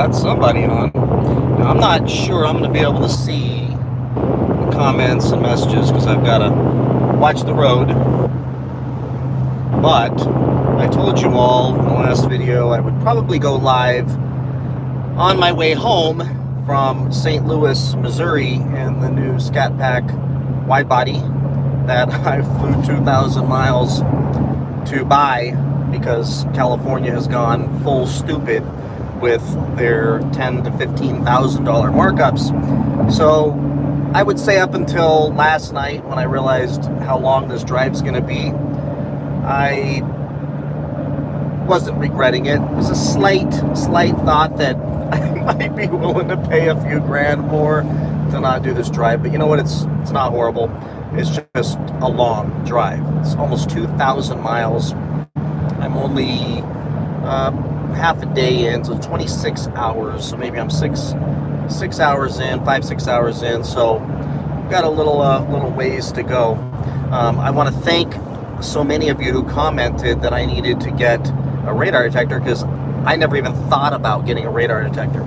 got somebody on. Now, I'm not sure I'm going to be able to see the comments and messages because I've got to watch the road. But I told you all in the last video I would probably go live on my way home from St. Louis, Missouri in the new Scat Pack wide body that I flew 2,000 miles to buy because California has gone full stupid with their $10,000 to $15,000 markups. So I would say up until last night when I realized how long this drive's going to be, I wasn't regretting it. It was a slight thought that I might be willing to pay a few grand more to not do this drive. But you know what? It's not horrible. It's just a long drive. It's almost 2,000 miles. I'm only half a day in, so 26 hours. So maybe I'm six hours in, 6 hours in. So got a little ways to go. I want to thank so many of you who commented that I needed to get a radar detector because I never even thought about getting a radar detector.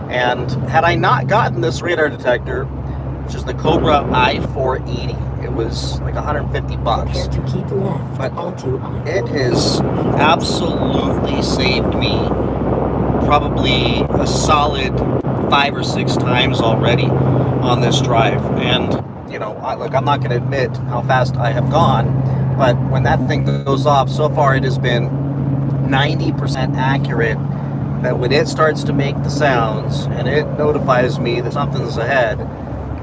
And had I not gotten this radar detector, which is the Cobra i480, it was like 150 bucks. But it has absolutely saved me probably a solid 5 or 6 times already on this drive. And you know, look, I'm not going to admit how fast I have gone, but when that thing goes off, so far it has been 90% accurate that when it starts to make the sounds and it notifies me that something's ahead,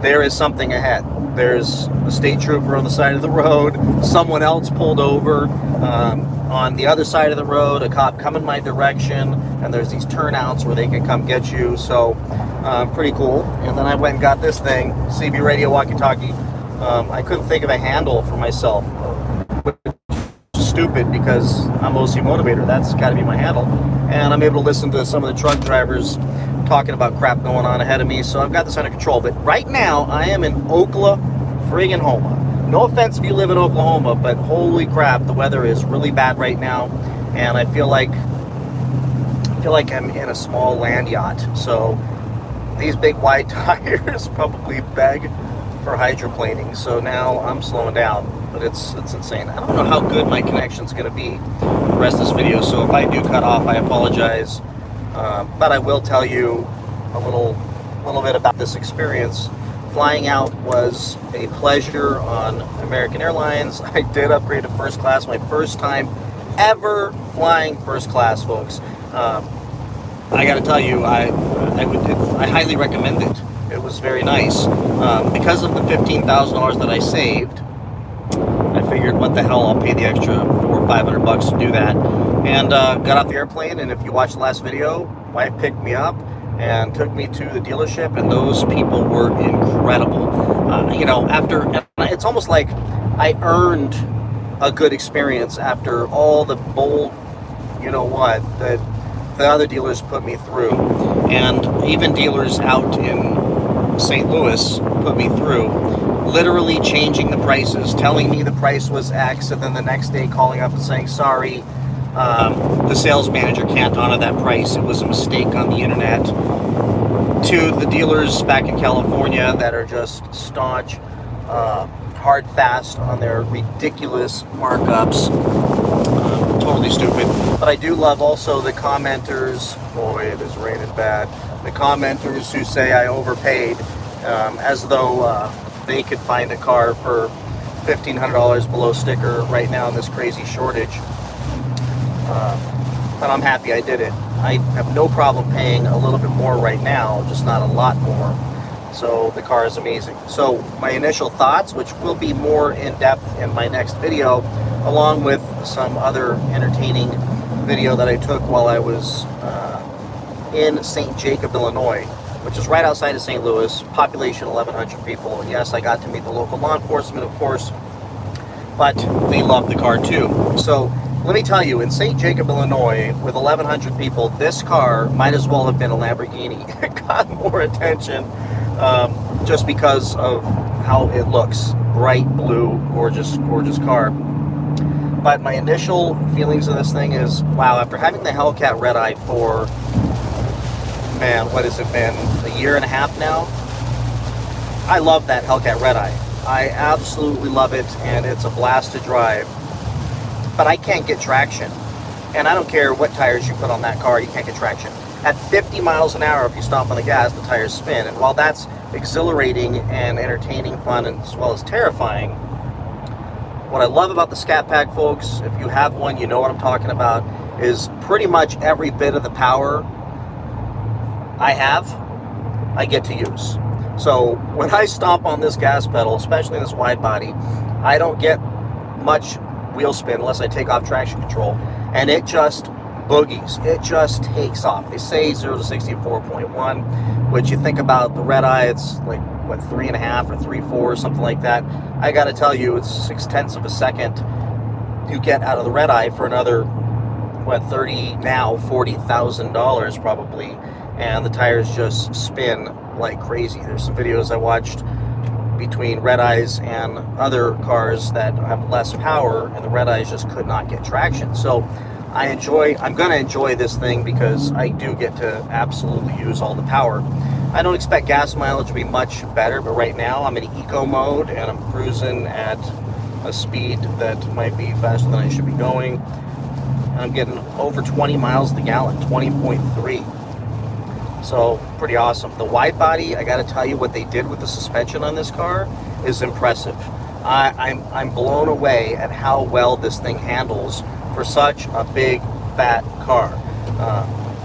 there is something ahead. There's a state trooper on the side of the road, someone else pulled over on the other side of the road, a cop coming my direction, and there's these turnouts where they can come get you. So pretty cool. And then I went and got this thing, CB radio walkie-talkie. I couldn't think of a handle for myself. Stupid because I'm OC Motivator. That's got to be my handle. And I'm able to listen to some of the truck drivers talking about crap going on ahead of me. So I've got this under control. But right now I am in Oklahoma. No offense if you live in Oklahoma, but holy crap, the weather is really bad right now, and I feel like I'm in a small land yacht. So these big wide tires probably beg for hydroplaning. So now I'm slowing down. But it's insane. I don't know how good my connection's going to be the rest of this video, so if I do cut off, I apologize. But I will tell you a little bit about this experience. Flying out was a pleasure on American Airlines. I did upgrade to first class, my first time ever flying first class, folks. I got to tell you, I highly recommend it. It was very nice. Because of the $15,000 that I saved, I figured, what the hell, I'll pay the extra $400 or $500 to do that. And got off the airplane, and if you watched the last video, wife picked me up and took me to the dealership, and those people were incredible. You know, it's almost like I earned a good experience after all the bold, you know what, that the other dealers put me through. And even dealers out in St. Louis put me through, literally changing the prices, telling me the price was X, and then the next day calling up and saying, sorry, the sales manager can't honor that price. It was a mistake on the internet. To the dealers back in California that are just staunch, hard fast on their ridiculous markups. Totally stupid. But I do love also the commenters. Boy, it is raining bad. The commenters who say I overpaid, as though they could find a car for $1,500 below sticker right now in this crazy shortage. But I'm happy I did it. I have no problem paying a little bit more right now, just not a lot more. So the car is amazing. So my initial thoughts, which will be more in depth in my next video, along with some other entertaining video that I took while I was in St. Jacob, Illinois, which is right outside of St. Louis, population 1,100 people. And yes, I got to meet the local law enforcement, of course, but they love the car too. So let me tell you, in St. Jacob, Illinois, with 1,100 people, this car might as well have been a Lamborghini. It got more attention just because of how it looks. Bright blue, gorgeous, gorgeous car. But my initial feelings of this thing is, wow, after having the Hellcat Redeye for man, what has it been, a year and a half now? I love that Hellcat Redeye. I absolutely love it, and it's a blast to drive. But I can't get traction. And I don't care what tires you put on that car, you can't get traction. At 50 miles an hour, if you stomp on the gas, the tires spin. And while that's exhilarating and entertaining, fun, and as well as terrifying, what I love about the Scat Pack, folks, if you have one, you know what I'm talking about, is pretty much every bit of the power I have, I get to use. So when I stomp on this gas pedal, especially in this wide body, I don't get much wheel spin unless I take off traction control, and it just boogies. It just takes off. They say 0 to 60 4.1, which you think about the Redeye, it's like, what, 3.5 or 3.4 or something like that. I gotta tell you, it's 0.6 of a second you get out of the Redeye for another, what, $40,000 probably, and the tires just spin like crazy. There's some videos I watched between Redeyes and other cars that have less power, and the Redeyes just could not get traction. So I'm gonna enjoy this thing because I do get to absolutely use all the power. I don't expect gas mileage to be much better, but right now I'm in eco mode and I'm cruising at a speed that might be faster than I should be going. I'm getting over 20 miles to the gallon, 20.3. So pretty awesome. The wide body, I gotta tell you, what they did with the suspension on this car is impressive. I'm blown away at how well this thing handles for such a big, fat car.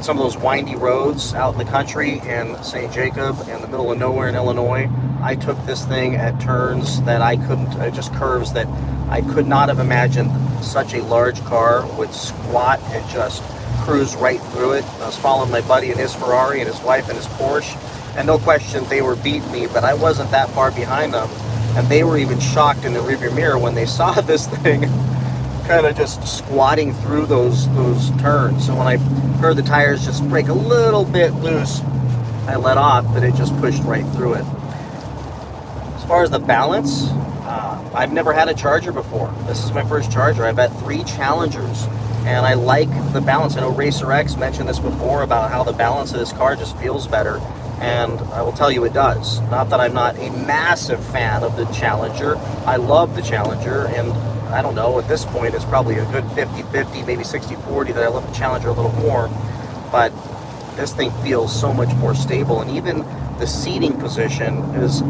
Some of those windy roads out in the country in St. Jacob in the middle of nowhere in Illinois, I took this thing at turns that I couldn't, just curves that I could not have imagined such a large car would squat and just cruise right through it. I was following my buddy in his Ferrari and his wife in his Porsche, and no question they were beating me, but I wasn't that far behind them, and they were even shocked in the rearview mirror when they saw this thing kind of just squatting through those turns. So when I heard the tires just break a little bit loose, I let off, but it just pushed right through it. As far as the balance, I've never had a Charger before. This is my first Charger. I've had 3 Challengers, and I like the balance. I know Racer X mentioned this before about how the balance of this car just feels better, and I will tell you it does. Not that I'm not a massive fan of the Challenger. I love the Challenger, and I don't know, at this point it's probably a good 50-50, maybe 60-40 that I love the Challenger a little more, but this thing feels so much more stable, and even the seating position is,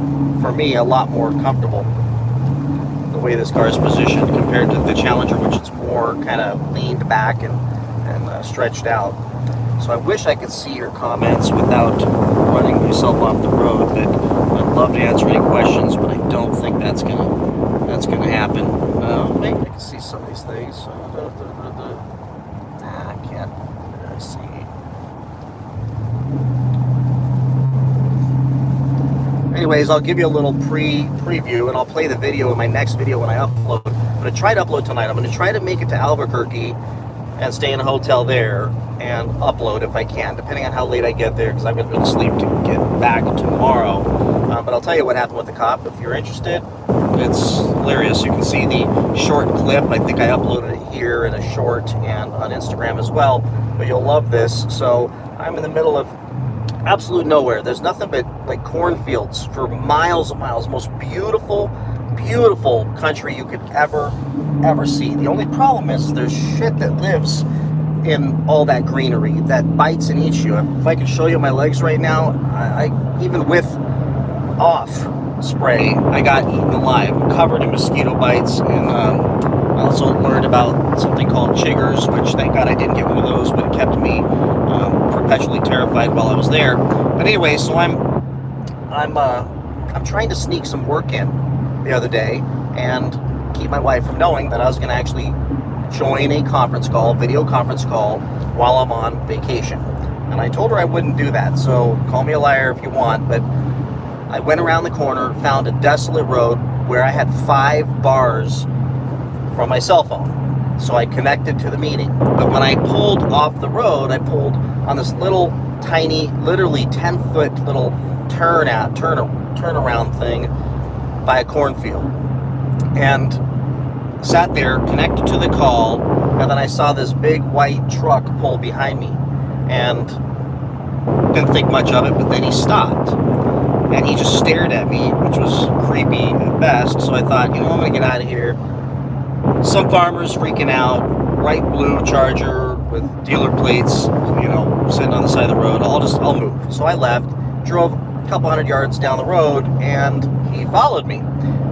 for me, a lot more comfortable. The way this car is positioned compared to the Challenger, which is more kind of leaned back and stretched out. So I wish I could see your comments without running myself off the road, but I'd love to answer any questions, but I don't think that's gonna happen. Maybe I can see some of these things. I can't really see. Anyways, I'll give you a little preview, and I'll play the video in my next video when I upload. I'm going to try to upload tonight. I'm going to try to make it to Albuquerque and stay in a hotel there and upload if I can, depending on how late I get there, because I've got to go to sleep to get back tomorrow. But I'll tell you what happened with the cop if you're interested. It's hilarious. You can see the short clip. I think I uploaded it here in a short and on Instagram as well. But you'll love this. So I'm in the middle of absolute nowhere. There's nothing but like cornfields for miles and miles. Most beautiful country you could ever see. The only problem is there's shit that lives in all that greenery that bites and eats you. If I can show you my legs right now, I even with off spray, I got eaten alive. I'm covered in mosquito bites, and I also learned about something called chiggers, which thank God I didn't get one of those, but it kept me perpetually terrified while I was there. But anyway, so I'm trying to sneak some work in the other day and keep my wife from knowing that I was going to actually join a conference call, video conference call, while I'm on vacation. And I told her I wouldn't do that, so call me a liar if you want, but I went around the corner, found a desolate road where I had 5 bars from my cell phone. So I connected to the meeting. But when I pulled off the road, I pulled on this little tiny, literally 10-foot little turnaround thing by a cornfield. And sat there, connected to the call, and then I saw this big white truck pull behind me. And Didn't think much of it, but then he stopped. And he just stared at me, which was creepy at best. So I thought, you know, I'm going to get out of here. Some farmers freaking out. Bright blue Charger with dealer plates, you know, sitting on the side of the road. I'll move. So I left, drove a couple hundred yards down the road, and he followed me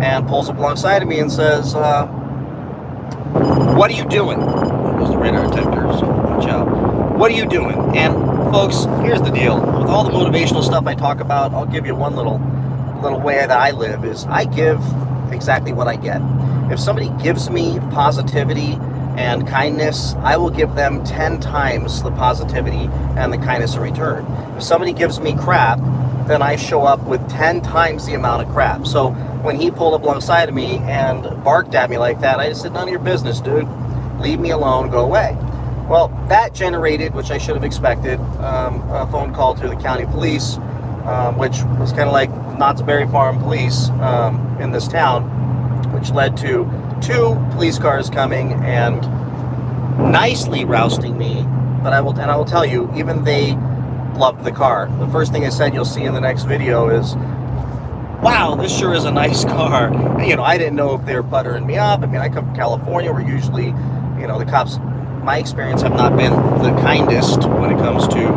and pulls up alongside of me and says, what are you doing? It was the radar detector, so watch out. What are you doing? And folks, here's the deal. With all the motivational stuff I talk about, I'll give you one little way that I live is I give exactly what I get. If somebody gives me positivity and kindness, I will give them 10 times the positivity and the kindness in return. If somebody gives me crap, then I show up with 10 times the amount of crap. So when he pulled up alongside of me and barked at me like that, I just said, none of your business, dude. Leave me alone, go away. Well, that generated, which I should have expected, a phone call to the county police, which was kind of like Knott's Berry Farm police in this town, which led to 2 police cars coming and nicely rousting me. But I will tell you, even they loved the car. The first thing I said you'll see in the next video is, wow, this sure is a nice car. You know, I didn't know if they were buttering me up. I mean, I come from California where usually, you know, the cops, my experience, have not been the kindest when it comes to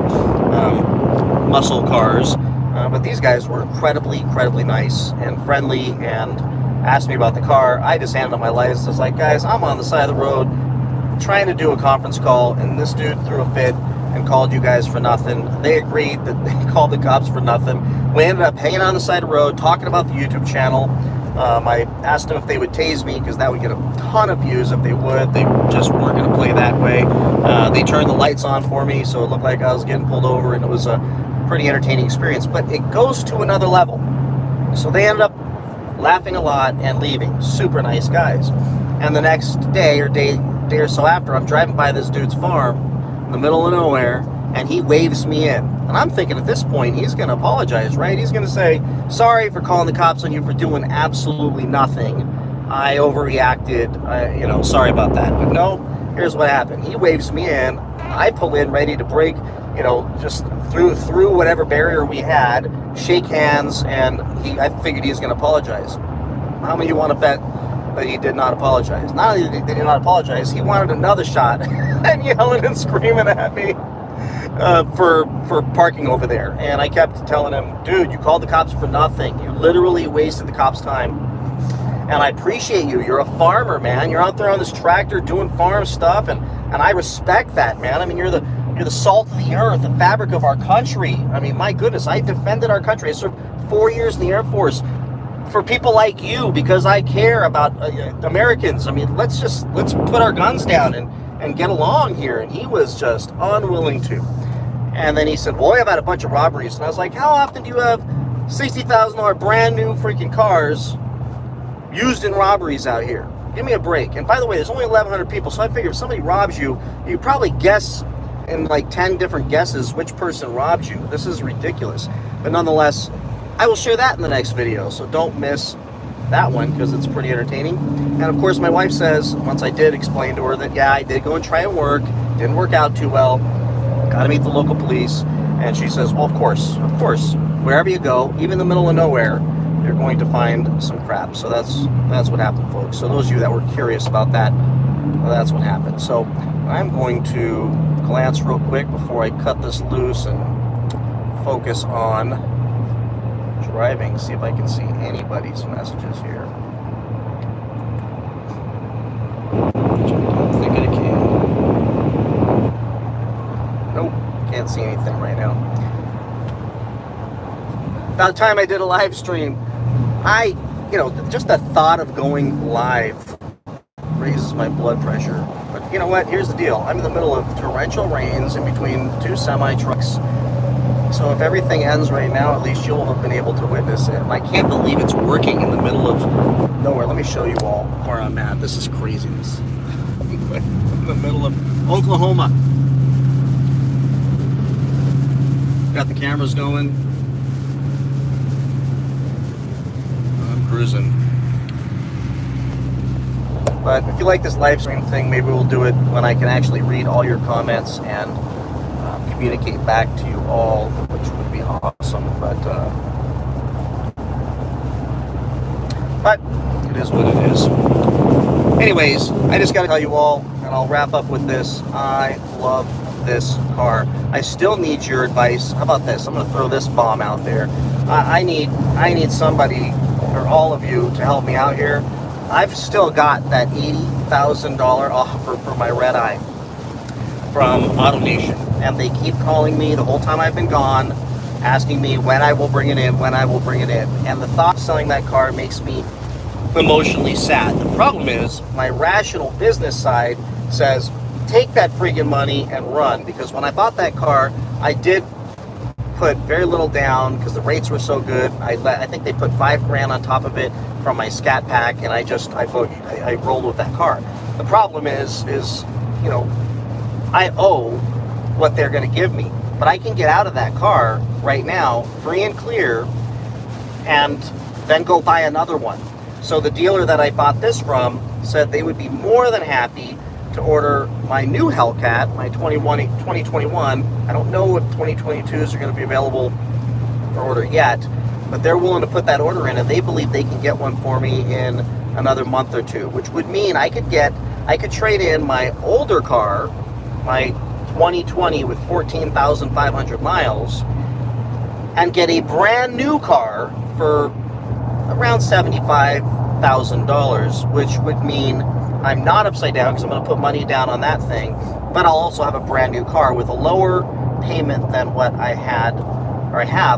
muscle cars. But these guys were incredibly nice and friendly and asked me about the car. I just handed them my license. I was like, guys, I'm on the side of the road trying to do a conference call, and this dude threw a fit and called you guys for nothing. They agreed that they called the cops for nothing. We ended up hanging on the side of the road, talking about the YouTube channel. I asked them if they would tase me, because that would get a ton of views if they would. They just weren't going to play that way. They turned the lights on for me, so it looked like I was getting pulled over, and it was a pretty entertaining experience. But it goes to another level. So they ended up laughing a lot and leaving. Super nice guys. And the next day or so after, I'm driving by this dude's farm in the middle of nowhere, and he waves me in. And I'm thinking at this point, he's going to apologize, right? He's going to say, sorry for calling the cops on you for doing absolutely nothing. I overreacted. You know, sorry about that. But no, here's what happened. He waves me in. I pull in ready to break, you know, just through whatever barrier we had, shake hands, and I figured he was going to apologize. How many of you want to bet that he did not apologize? Not only did he not apologize, he wanted another shot and yelling and screaming at me for parking over there. And I kept telling him, dude, you called the cops for nothing. You literally wasted the cops' time. And I appreciate you. You're a farmer, man. You're out there on this tractor doing farm stuff, and I respect that, man. I mean, you're the salt of the earth, the fabric of our country. I mean, my goodness, I defended our country. I served 4 years in the Air Force for people like you because I care about Americans. I mean, let's put our guns down and get along here. And he was just unwilling to. And then he said, well, I've had a bunch of robberies. And I was like, how often do you have $60,000 brand new freaking cars used in robberies out here? Give me a break. And by the way, there's only 1,100 people, so I figure if somebody robs you, you probably guess in like 10 different guesses which person robbed you. This is ridiculous. But nonetheless, I will share that in the next video, so don't miss that one because it's pretty entertaining. And of course, my wife says, once I did explain to her that, yeah, I did go and try and work, didn't work out too well, got to meet the local police, and she says, well, of course, wherever you go, even in the middle of nowhere, you're going to find some crap. So that's what happened, folks. So those of you that were curious about that, well, that's what happened. So I'm going to glance real quick before I cut this loose and focus on driving, see if I can see anybody's messages here. Which I don't think I can. Nope, can't see anything right now. About time I did a live stream. Just the thought of going live raises my blood pressure. But you know what? Here's the deal. I'm in the middle of torrential rains in between 2 semi-trucks. So if everything ends right now, at least you'll have been able to witness it. And I can't believe it's working in the middle of nowhere. Let me show you all where I'm at. This is craziness. In the middle of Oklahoma. Got the cameras going. I'm cruising. But if you like this live stream thing, maybe we'll do it when I can actually read all your comments and communicate back to you all, which would be awesome. But it is what it is. Anyways, I just got to tell you all, and I'll wrap up with this. I love this car. I still need your advice. How about this? I'm going to throw this bomb out there. I need somebody, or all of you, to help me out here. I've still got that $80,000 offer for my Redeye from AutoNation, and they keep calling me the whole time I've been gone, asking me when I will bring it in, when I will bring it in. And the thought of selling that car makes me emotionally sad. The problem is my rational business side says take that friggin' money and run, because when I bought that car, I did put very little down because the rates were so good. I think they put $5,000 on top of it from my Scat Pack, and I rolled with that car. The problem is you know, I owe what they're going to give me, but I can get out of that car right now free and clear and then go buy another one. So the dealer that I bought this from said they would be more than happy to order my new Hellcat, my 2021. I don't know if 2022s are going to be available for order yet, but they're willing to put that order in, and they believe they can get one for me in another month or two, which would mean I could trade in my older car, my 2020 with 14,500 miles, and get a brand new car for around $75,000, which would mean I'm not upside down because I'm going to put money down on that thing, but I'll also have a brand new car with a lower payment than what I have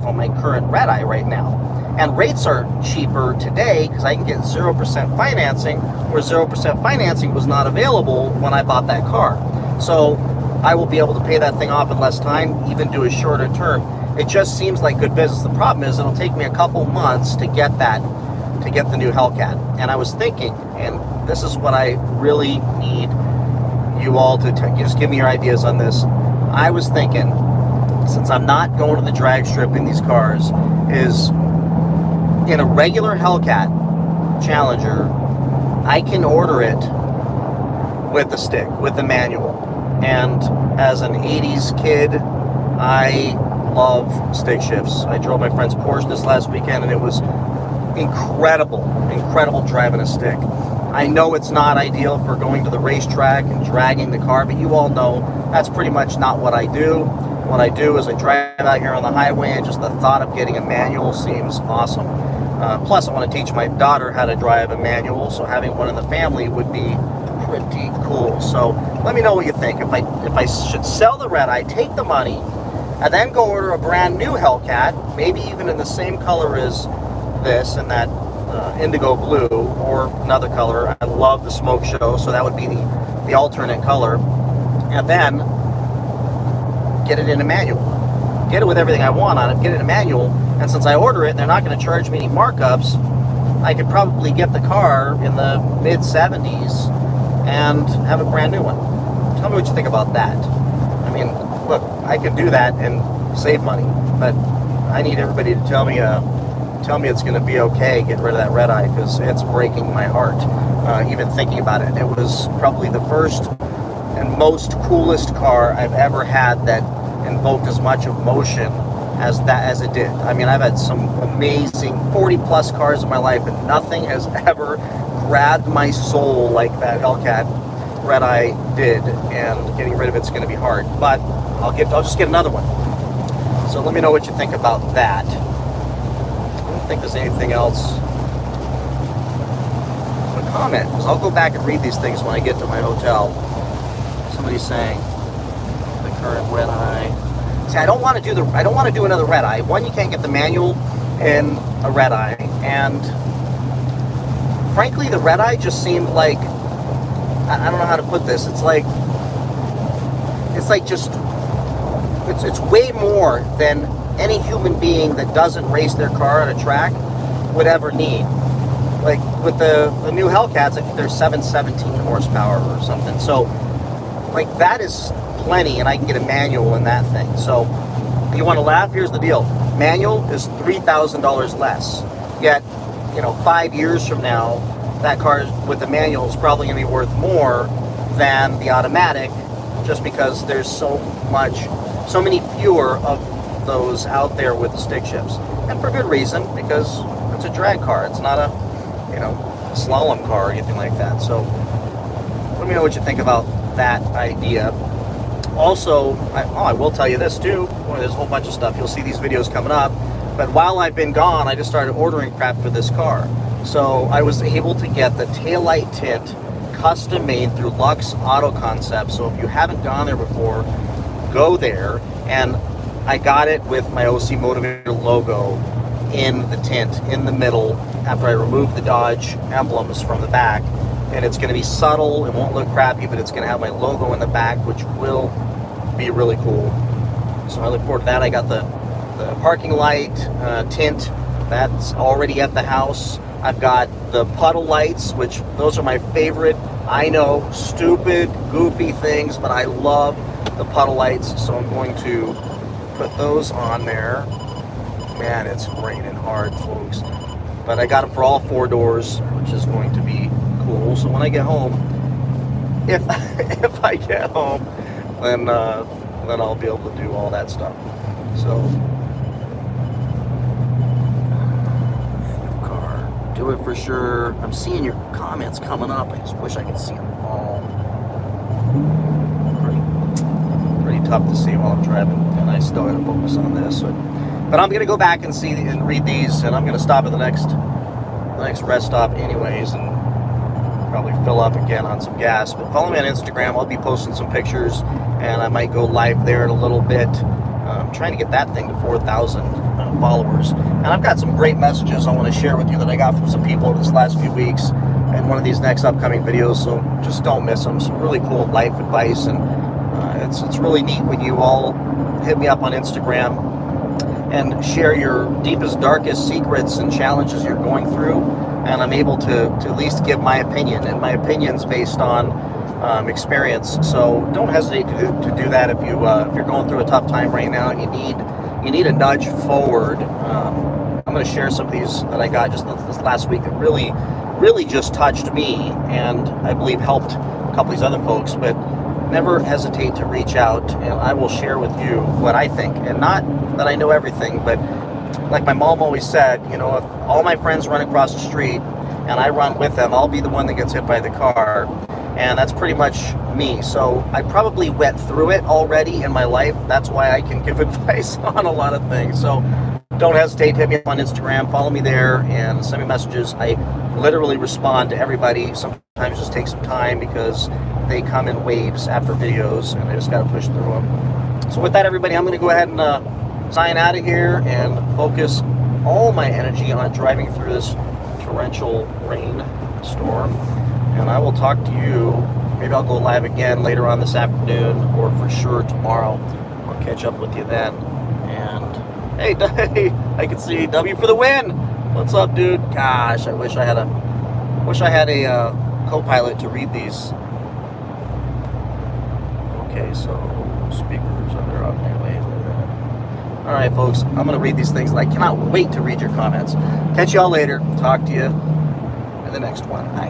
on my current Redeye right now. And rates are cheaper today because I can get 0% financing, where 0% financing was not available when I bought that car. So I will be able to pay that thing off in less time, even do a shorter term. It just seems like good business. The problem is it'll take me a couple months to get the new Hellcat. And I was thinking, and this is what I really need you all to just give me your ideas on this. I was thinking, since I'm not going to the drag strip in these cars, is in a regular Hellcat Challenger, I can order it with the stick, with the manual. And as an 80s kid, I love stick shifts. I drove my friend's Porsche this last weekend, and it was incredible driving a stick. I know it's not ideal for going to the racetrack and dragging the car, but you all know that's pretty much not what I do. What I do is I drive out here on the highway, and just the thought of getting a manual seems awesome. Plus, I want to teach my daughter how to drive a manual, so having one in the family would be pretty cool. So let me know what you think. If I should sell the Redeye, take the money, and then go order a brand new Hellcat, maybe even in the same color as this, and that indigo blue, or another color. I love the smoke show, so that would be the alternate color. And then get it in a manual. Get it with everything I want on it, get it in a manual, and since I order it and they're not going to charge me any markups, I could probably get the car in the mid-70s and have a brand new one. Tell me what you think about that. I mean, look, I could do that and save money, but I need everybody to tell me it's going to be okay getting rid of that Redeye, because it's breaking my heart even thinking about it. It was probably the first and most coolest car I've ever had that invoked as much emotion as it did. I mean, I've had some amazing 40 plus cars in my life, and nothing has ever grabbed my soul like that Hellcat Redeye did, and getting rid of it's going to be hard, but I'll just get another one. So let me know what you think about that. I don't think there's anything else. Comment, because I'll go back and read these things when I get to my hotel. Somebody's saying the current Redeye. See, I don't want to do another Redeye. One, you can't get the manual in a Redeye, and frankly, the Redeye just seemed like, I don't know how to put this. It's way more than any human being that doesn't race their car on a track would ever need. Like with the new Hellcats, I think they're 717 horsepower or something. So, like, that is plenty, and I can get a manual in that thing. So, you want to laugh? Here's the deal. Manual is $3,000 less. Yet, 5 years from now, that car with the manual is probably going to be worth more than the automatic, just because there's so much so many fewer of those out there with the stick shifts, and for good reason, because it's a drag car. It's not a, slalom car or anything like that. So let me know what you think about that idea. Also, I will tell you this too. Boy, there's a whole bunch of stuff. You'll see these videos coming up. But while I've been gone, I just started ordering crap for this car. So I was able to get the taillight tint custom made through Lux Auto Concepts. So if you haven't gone there before, go there. And I got it with my OC Motivator logo in the tint, in the middle, after I removed the Dodge emblems from the back. And it's going to be subtle, it won't look crappy, but it's going to have my logo in the back, which will be really cool. So I look forward to that. I got the parking light tint, that's already at the house. I've got the puddle lights, which those are my favorite. I know, stupid, goofy things, but I love the puddle lights, so I'm going to put those on there. Man, it's raining hard, folks. But I got them for all 4 doors, which is going to be cool. So when I get home, if I get home, then I'll be able to do all that stuff. So, car, do it for sure. I'm seeing your comments coming up. I just wish I could see them all. Pretty tough to see while I'm driving, and I still got to focus on this. But I'm gonna go back and see and read these, and I'm gonna stop at the next rest stop anyways, and probably fill up again on some gas. But follow me on Instagram. I'll be posting some pictures, and I might go live there in a little bit. I'm trying to get that thing to 4,000 followers, and I've got some great messages I want to share with you that I got from some people over this last few weeks in one of these next upcoming videos. So just don't miss them. Some really cool life advice, and it's really neat when you all hit me up on Instagram and share your deepest, darkest secrets and challenges you're going through, and I'm able to at least give my opinion, and my opinion's based on experience. So don't hesitate to do that if you're going through a tough time right now and you need a nudge forward. I'm going to share some of these that I got just this last week that really just touched me, and I believe helped a couple of these other folks. But never hesitate to reach out, and I will share with you what I think. And not that I know everything, but like my mom always said, if all my friends run across the street and I run with them, I'll be the one that gets hit by the car. And that's pretty much me. So I probably went through it already in my life. That's why I can give advice on a lot of things. So don't hesitate to hit me up on Instagram, follow me there, and send me messages. I literally respond to everybody. Sometimes it just takes some time because they come in waves after videos, and I just got to push through them. So with that, everybody, I'm going to go ahead and sign out of here and focus all my energy on driving through this torrential rain storm. And I will talk to you. Maybe I'll go live again later on this afternoon, or for sure tomorrow. I'll catch up with you then. And hey, I can see W for the win. What's up, dude? Gosh, I wish I had a co-pilot to read these. Okay, so speakers are up anyway. All right, folks, I'm gonna read these things, and I cannot wait to read your comments. Catch y'all later. Talk to you in the next one. Bye.